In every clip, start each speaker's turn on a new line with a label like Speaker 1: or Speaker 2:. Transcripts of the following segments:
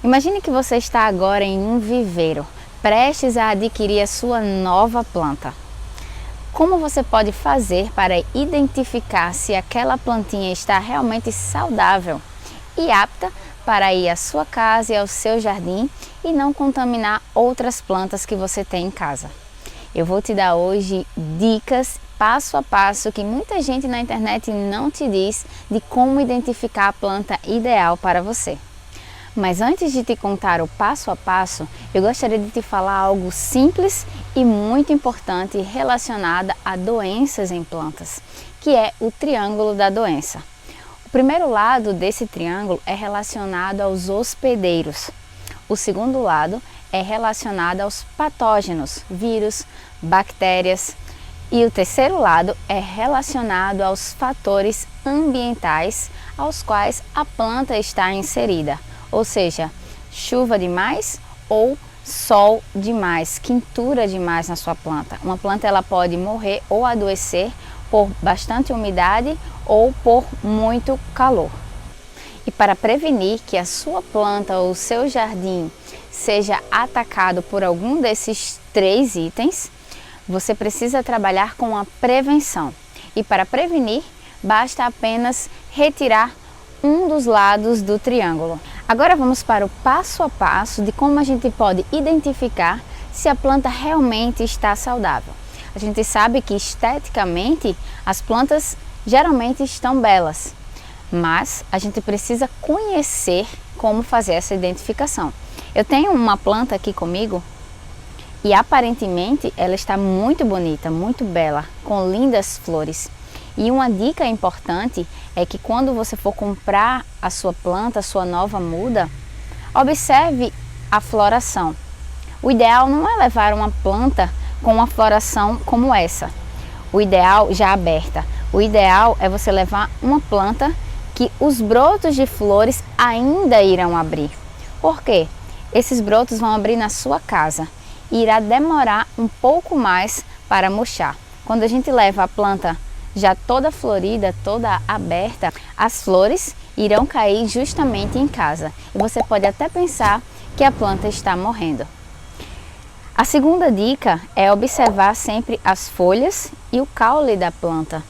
Speaker 1: Imagine que você está agora em um viveiro, prestes a adquirir a sua nova planta. Como você pode fazer para identificar se aquela plantinha está realmente saudável e apta para ir à sua casa e ao seu jardim e não contaminar outras plantas que você tem em casa? Eu vou te dar hoje dicas passo a passo que muita gente na internet não te diz de como identificar a planta ideal para você. Mas antes de te contar o passo a passo, eu gostaria de te falar algo simples e muito importante relacionado a doenças em plantas, que é o triângulo da doença. O primeiro lado desse triângulo é relacionado aos hospedeiros. O segundo lado é relacionado aos patógenos, vírus, bactérias. E o terceiro lado é relacionado aos fatores ambientais aos quais a planta está inserida. Ou seja, chuva demais ou sol demais, quintura demais na sua planta. Uma planta ela pode morrer ou adoecer por bastante umidade ou por muito calor. E para prevenir que a sua planta ou o seu jardim seja atacado por algum desses três itens, você precisa trabalhar com a prevenção. E para prevenir, basta apenas retirar um dos lados do triângulo. Agora vamos para o passo a passo de como a gente pode identificar se a planta realmente está saudável. A gente sabe que esteticamente as plantas geralmente estão belas, mas a gente precisa conhecer como fazer essa identificação. Eu tenho uma planta aqui comigo e aparentemente ela está muito bonita, muito bela, com lindas flores. E uma dica importante é que quando você for comprar a sua planta, a sua nova muda, observe a floração. O ideal não é levar uma planta com uma floração como essa, o ideal já aberta. O ideal é você levar uma planta que os brotos de flores ainda irão abrir. Por quê? Esses brotos vão abrir na sua casa e irá demorar um pouco mais para murchar. Quando a gente leva a planta já toda florida, toda aberta, as flores irão cair justamente em casa. E você pode até pensar que a planta está morrendo. A segunda dica é observar sempre as folhas e o caule da planta,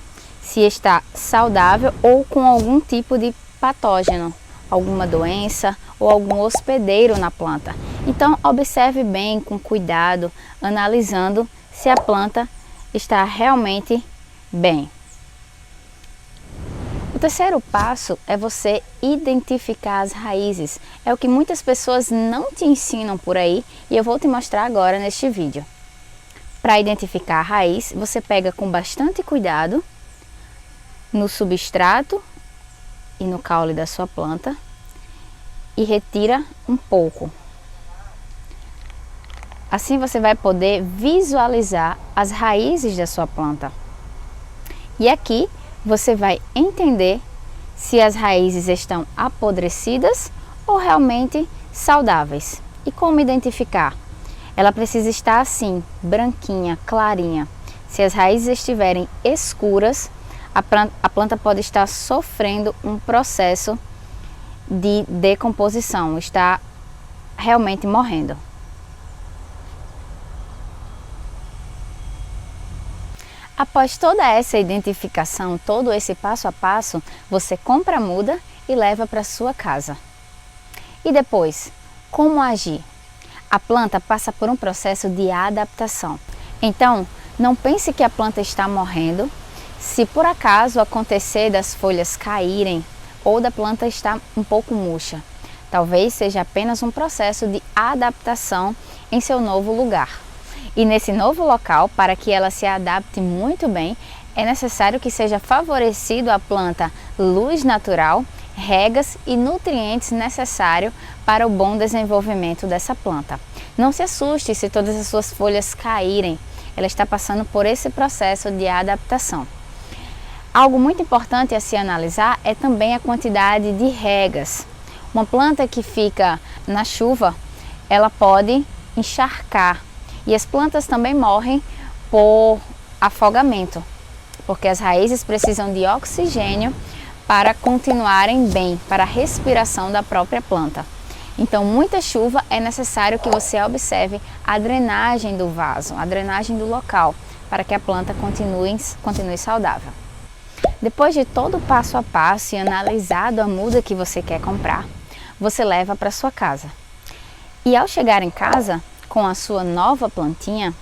Speaker 1: se está saudável ou com algum tipo de patógeno, alguma doença ou algum hospedeiro na planta. Então observe bem, com cuidado, analisando se a planta está realmente bem. O terceiro passo é você identificar as raízes. É o que muitas pessoas não te ensinam por aí e eu vou te mostrar agora neste vídeo. Para identificar a raiz, você pega com bastante cuidado no substrato e no caule da sua planta e retira um pouco. Assim você vai poder visualizar as raízes da sua planta. E aqui você vai entender se as raízes estão apodrecidas ou realmente saudáveis. E como identificar? Ela precisa estar assim, branquinha, clarinha. Se as raízes estiverem escuras, a planta pode estar sofrendo um processo de decomposição, está realmente morrendo. Após toda essa identificação, todo esse passo a passo, você compra a muda e leva para sua casa. E depois, como agir? A planta passa por um processo de adaptação. Então, não pense que a planta está morrendo. Se por acaso acontecer das folhas caírem ou da planta estar um pouco murcha, talvez seja apenas um processo de adaptação em seu novo lugar. E nesse novo local, para que ela se adapte muito bem, é necessário que seja favorecido à planta luz natural, regas e nutrientes necessários para o bom desenvolvimento dessa planta. Não se assuste se todas as suas folhas caírem, ela está passando por esse processo de adaptação. Algo muito importante a se analisar é também a quantidade de regas. Uma planta que fica na chuva, ela pode encharcar. E as plantas também morrem por afogamento, porque as raízes precisam de oxigênio para continuarem bem, para a respiração da própria planta. Então, muita chuva é necessário que você observe a drenagem do vaso, a drenagem do local, para que a planta continue saudável. Depois de todo o passo a passo e analisado a muda que você quer comprar, você leva para sua casa. E ao chegar em casa com a sua nova plantinha,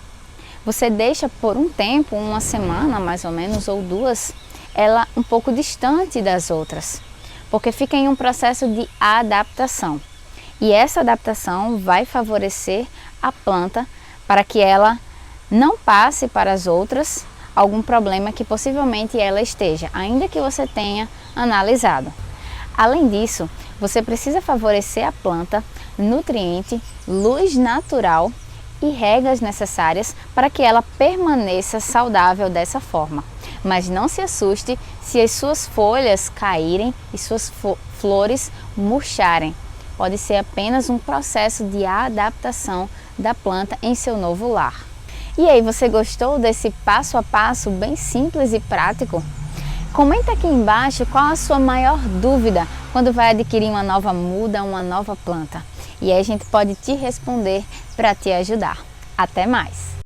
Speaker 1: você deixa por um tempo, uma semana mais ou menos, ou duas, ela um pouco distante das outras, porque fica em um processo de adaptação. E essa adaptação vai favorecer a planta para que ela não passe para as outras algum problema que possivelmente ela esteja, ainda que você tenha analisado. Além disso, você precisa favorecer a planta nutriente, luz natural e regas necessárias para que ela permaneça saudável dessa forma. Mas não se assuste se as suas folhas caírem e suas flores murcharem. Pode ser apenas um processo de adaptação da planta em seu novo lar. E aí, você gostou desse passo a passo bem simples e prático? Comenta aqui embaixo qual a sua maior dúvida quando vai adquirir uma nova muda, uma nova planta. E aí a gente pode te responder para te ajudar. Até mais!